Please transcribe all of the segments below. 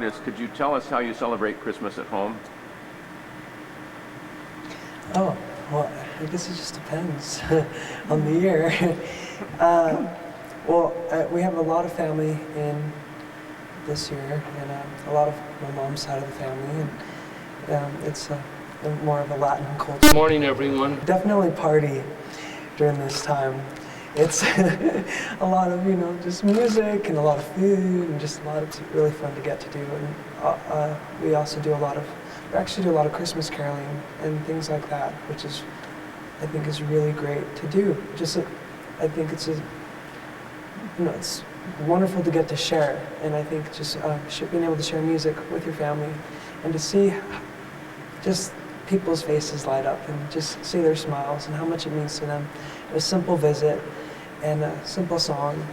artist, could you tell us how you celebrate Christmas at home? Oh, well, I guess it just depends on the year. We have a lot of family in this year, and a lot of my mom's side of the family, and it's more of a Latin culture. Good morning, everyone. Definitely party during this time. It's a lot of, just music and a lot of food and just a lot of, it's really fun to get to do. And we also do we actually do a lot of Christmas caroling and things like that, which I think is really great to do. I think it's wonderful to get to share, and I think just being able to share music with your family and to see just people's faces light up and just see their smiles and how much it means to them. A simple visit and a simple song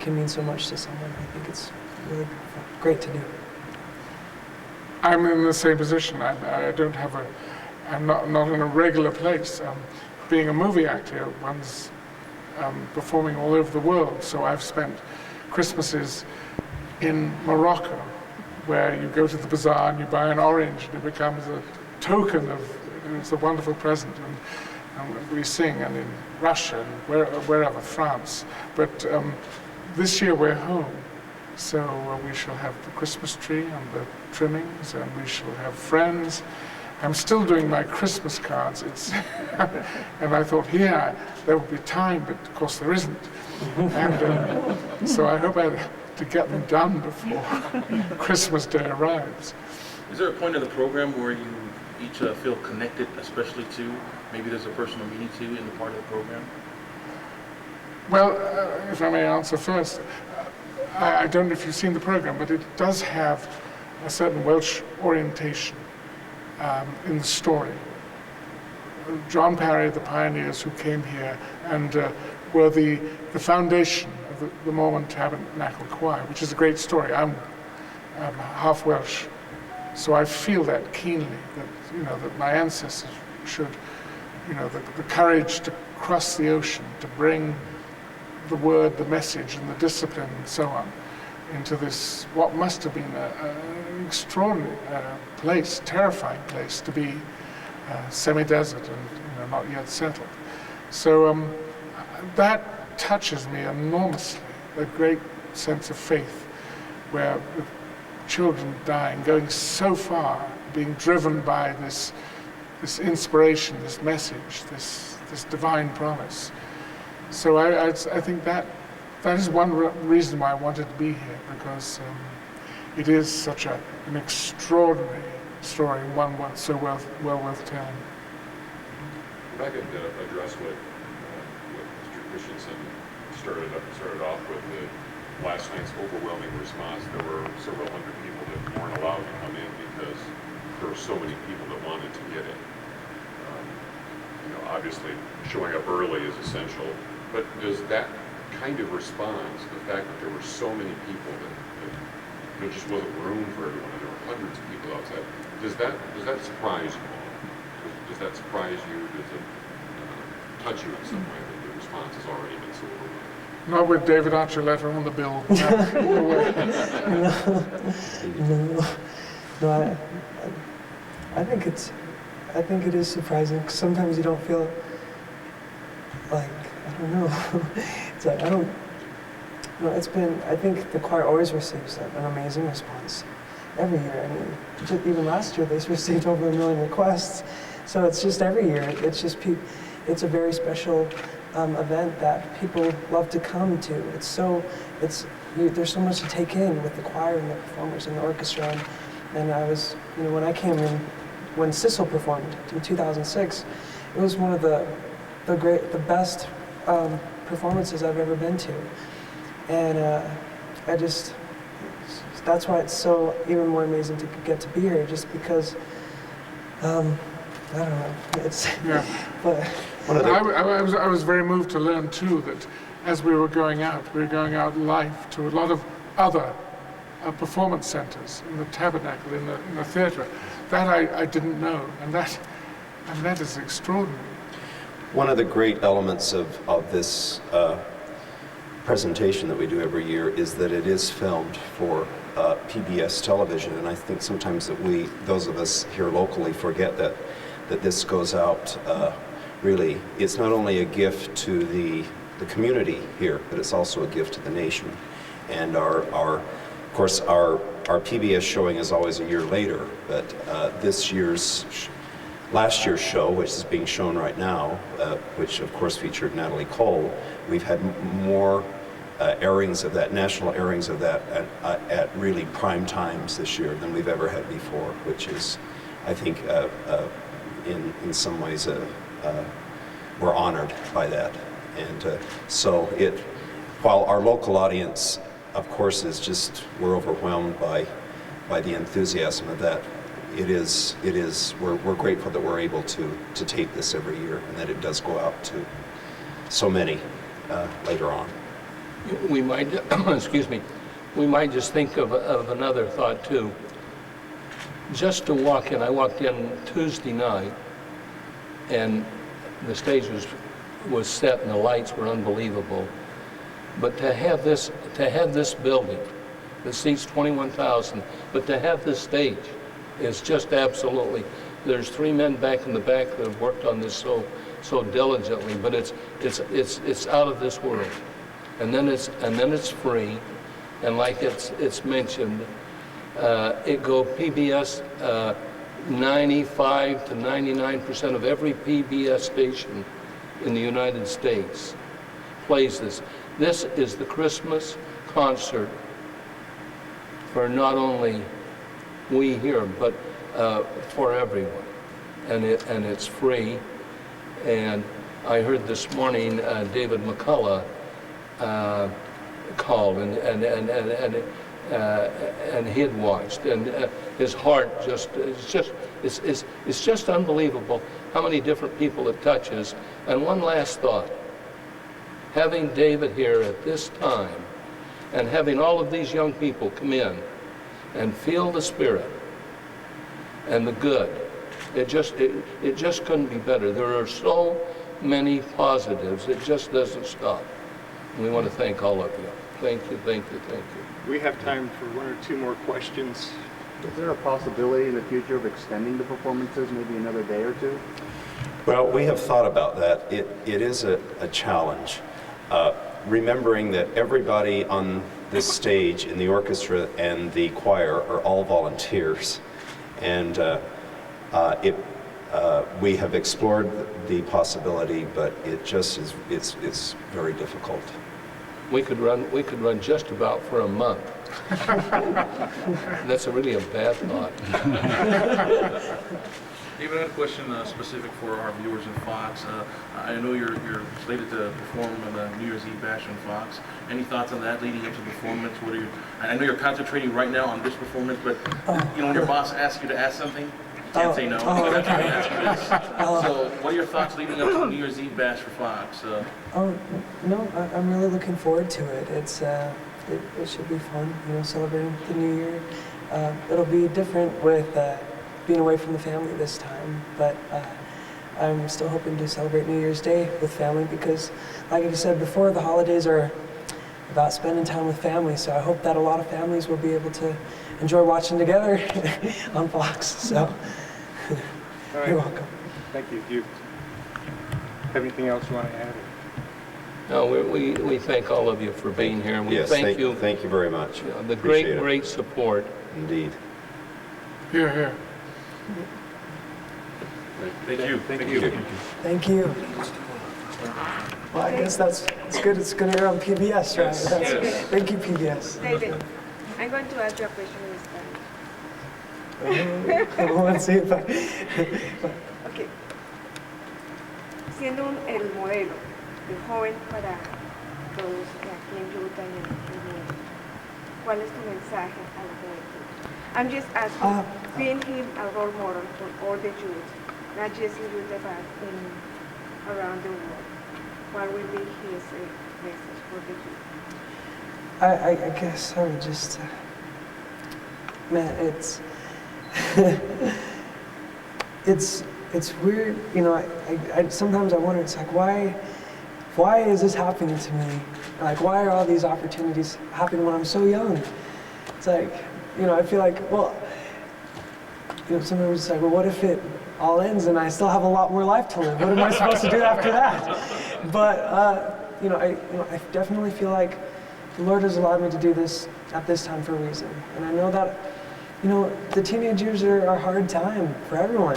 can mean so much to someone. I think it's really great to do. I'm in the same position. I'm not in a regular place. Being a movie actor, one's performing all over the world. So I've spent Christmases in Morocco, where you go to the bazaar and you buy an orange, and it becomes a token of, it's a wonderful present. And we sing, and in Russia, and wherever, France. But this year we're home. So we shall have the Christmas tree and the trimmings, and we shall have friends. I'm still doing my Christmas cards. And I thought, there would be time, but of course there isn't. And so I hope to get them done before Christmas Day arrives. Is there a point of the program where you each feel connected, especially to, maybe there's a personal meaning to in the part of the program? Well, if I may answer first, I don't know if you've seen the program, but it does have a certain Welsh orientation in the story. John Parry, the pioneers who came here and were the foundation of the Mormon Tabernacle Choir, which is a great story. I'm half Welsh, so I feel that keenly, that my ancestors should, the courage to cross the ocean, to bring the word, the message, and the discipline, and so on, into this, what must have been an extraordinary place, terrifying place to be, semi-desert and not yet settled. So that touches me enormously, a great sense of faith, where with children dying, going so far, being driven by this inspiration, this message, this divine promise. So I think that is one reason why I wanted to be here, because it is such an extraordinary story, one so well worth telling. If I could address what Mr. Christensen started off with, the last night's overwhelming response. There were several hundred people that weren't allowed to come in because there were so many people that wanted to get in. Obviously, showing up early is essential. But does that kind of response, the fact that there were so many people that there just wasn't room for everyone, and there were hundreds of people outside, does that surprise you all? Does that surprise you? Does it touch you in some way that the response has already been so overwhelming? Not with David Archuleta on the bill. No, I think it is surprising, because sometimes you don't feel like, I don't know. It's like, I think the choir always receives an amazing response every year. I mean, even last year they received over 1 million requests. So it's just every year, it's a very special event that people love to come to. There's so much to take in with the choir and the performers and the orchestra. And I was, when I came in, when Sissel performed in 2006, it was one of the best performances I've ever been to. And that's why it's so even more amazing to get to be here, just because, I don't know, it's, Yeah. but. I was very moved to learn too that as we were going out live to a lot of other performance centers, in the Tabernacle, in the theater. That I didn't know, and that is extraordinary. One of the great elements of this presentation that we do every year is that it is filmed for PBS television, and I think sometimes that those of us here locally, forget that this goes out. Really, it's not only a gift to the community here, but it's also a gift to the nation. And of course, our PBS showing is always a year later, but last year's show, which is being shown right now, which of course featured Natalie Cole, we've had more national airings of that at really prime times this year than we've ever had before, which is, I think, in some ways, we're honored by that. And so while our local audience, of course, we're overwhelmed by the enthusiasm of that, we're grateful that we're able to tape this every year and that it does go out to so many later on. We might, excuse me, we might just think of another thought too. Just to walk in, I walked in Tuesday night, and the stage was set and the lights were unbelievable. But to have this building that seats 21,000, but to have this stage is just absolutely. There's 3 men back in the back that have worked on this so diligently, but it's out of this world. And then it's free, and like it's mentioned, PBS 95 to 99% of every PBS station in the United States plays this. This is the Christmas concert for not only we here, but for everyone, and it's free. And I heard this morning David McCullough called, and he had watched, and his heart it's just unbelievable how many different people it touches. And one last thought: having David here at this time, and having all of these young people come in and feel the spirit and the good, it just couldn't be better. There are so many positives. It just doesn't stop. We want to thank all of you. Thank you, thank you, thank you. We have time for 1 or 2 more questions. Is there a possibility in the future of extending the performances, maybe another day or 2? Well, we have thought about that. It is a challenge. Remembering that everybody on this stage in the orchestra and the choir are all volunteers. And we have explored the possibility, but it just is, it's very difficult. We could run just about for a month. That's really a bad thought. David, I have a question specific for our viewers in Fox. I know you're slated to perform on the New Year's Eve bash on Fox. Any thoughts on that leading up to the performance? I know you're concentrating right now on this performance, but when your boss asks you to ask something, you can't say no. That's why I ask you this. So, what are your thoughts leading up to the New Year's Eve bash for Fox? I'm really looking forward to it. It should be fun, celebrating the new year. It'll be different with being away from the family this time, but I'm still hoping to celebrate New Year's Day with family because, like you said before, the holidays are about spending time with family, so I hope that a lot of families will be able to enjoy watching together on Fox. So, you're welcome. Thank you. Do you have anything else you want to add? No, we thank all of you for being here, and we Yes, thank you. Thank you very much. The Appreciate great support. Indeed. Here, here. Thank you. Thank you. Thank you. Well, I guess that's good. It's going to air on PBS, right? Yes. Thank you, PBS. David, I'm going to ask you a question in Spanish. Let's see if I... Okay. Siendo el modelo, el joven para todos aquí en Utah y en el mundo, ¿cuál es tu mensaje a la juventud? I'm just asking, being him a role model for all the youth, not just in Utah but around the world, what will be his message for the youth? I guess I would just... man, it's weird, I sometimes I wonder, it's like, why is this happening to me? Like, why are all these opportunities happening when I'm so young? It's like, you know, I feel like, well, you know, sometimes it's like, well, what if it all ends and I still have a lot more life to live? What am I supposed to do after that? But, you know, I definitely feel like the Lord has allowed me to do this at this time for a reason. And I know that, you know, the teenage years are a hard time for everyone.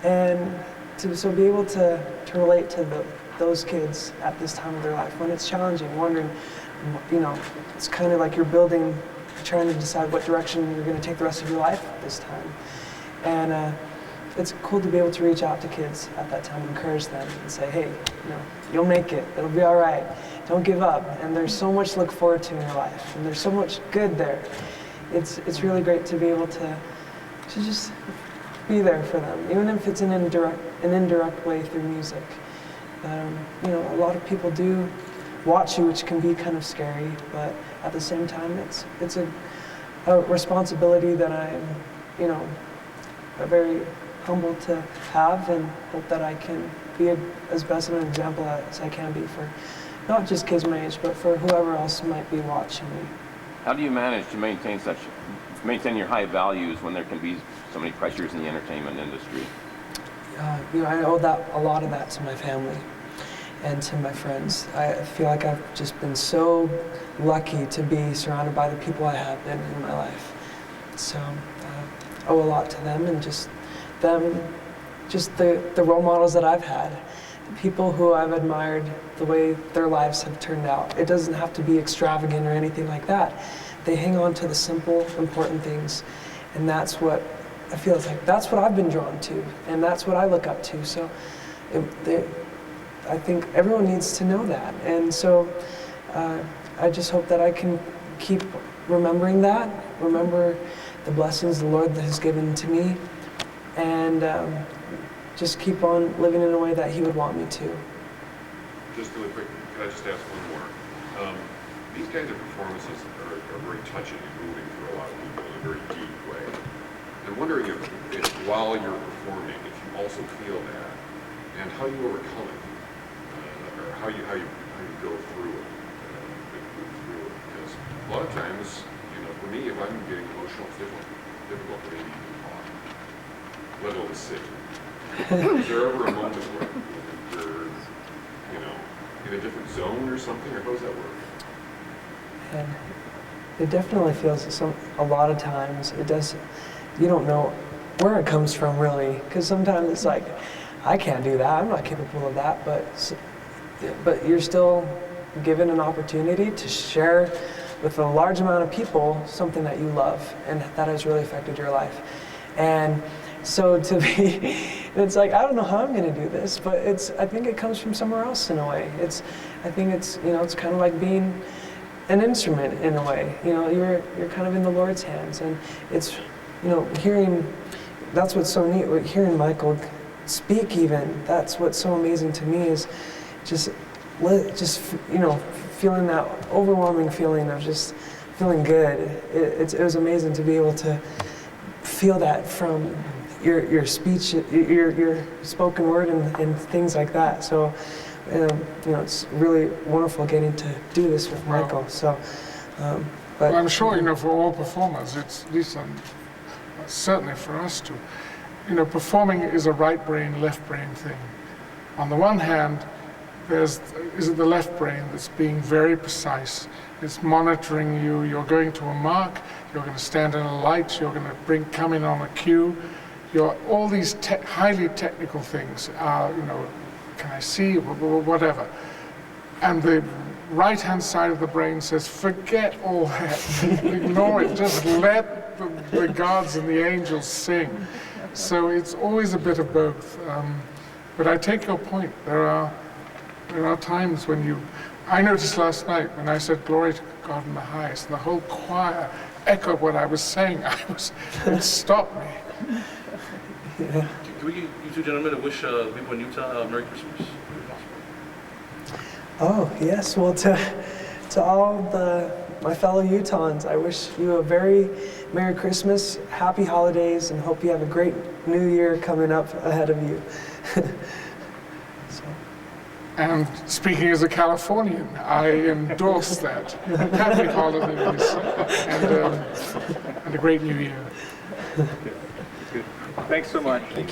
And to be able to relate to those kids at this time of their life, when it's challenging, wondering, you know, it's kind of like you're trying to decide what direction you're going to take the rest of your life at this time. And it's cool to be able to reach out to kids at that time and encourage them and say, hey, you know, you'll make it. It'll be all right. Don't give up. And there's so much to look forward to in your life. And there's so much good there. It's really great to be able to just be there for them, even if it's an indirect way through music. You know, a lot of people do watch you, which can be kind of scary, but at the same time, it's a responsibility that I'm, you know, very humbled to have, and hope that I can be as best of an example as I can be for not just kids my age, but for whoever else might be watching me. How do you manage to maintain your high values when there can be so many pressures in the entertainment industry? You know, I owe a lot of that to my family and to my friends. I feel like I've just been so lucky to be surrounded by the people I have been in my life. So I owe a lot to them, and just the role models that I've had, the people who I've admired, the way their lives have turned out. It doesn't have to be extravagant or anything like that. They hang on to the simple, important things, and that's what I feel like. That's what I've been drawn to, and that's what I look up to. So I think everyone needs to know that, and so I just hope that I can keep remembering that, remember the blessings the Lord has given to me, and just keep on living in a way that He would want me to. Just really quick, can I just ask one more? These kinds of performances are very touching and moving for a lot of people in a very deep way. I'm wondering if while you're performing, if you also feel that, and how you overcome it, or how you go through it, because a lot of times, you know, for me, if I'm getting emotional, it's difficult for me to even talk, let alone sing. Is there ever a moment where you're, you know, in a different zone or something, or how does that work? And it definitely feels a lot of times it does. You don't know where it comes from, really, because sometimes it's like, I can't do that. I'm not capable of that. But you're still given an opportunity to share with a large amount of people something that you love, and that has really affected your life. And so it's like, I don't know how I'm going to do this, but I think it comes from somewhere else in a way. I think it's, you know, it's kind of like being an instrument in a way. You know, you're kind of in the Lord's hands, and it's, you know, that's what's so neat. Hearing Michael speak, even, that's what's so amazing to me, is just you know, feeling that overwhelming feeling of just feeling good. It was amazing to be able to feel that from your speech, your spoken word, and things like that. So, you know, it's really wonderful getting to do this with Michael. So, but well, I'm sure, you know, for all performers, it's at least certainly for us too. You know, performing is a right brain, left brain thing. On the one hand, is it the left brain that's being very precise. It's monitoring you. You're going to a mark. You're going to stand in a light. You're going to come in on a cue. All these highly technical things are, you know, can I see, whatever. And the right-hand side of the brain says, forget all that. Ignore it. Just let the gods and the angels sing. So it's always a bit of both. But I take your point. There are times when I noticed last night when I said, glory to God in the highest, the whole choir echoed what I was saying. It stopped me. Yeah. Can we get you two gentlemen to wish people in Utah Merry Christmas? Oh, yes. Well, to all my fellow Utahns, I wish you a very Merry Christmas, Happy Holidays, and hope you have a great New Year coming up ahead of you. And speaking as a Californian, I endorse that. Happy holidays and a great new year. Good. Thanks so much.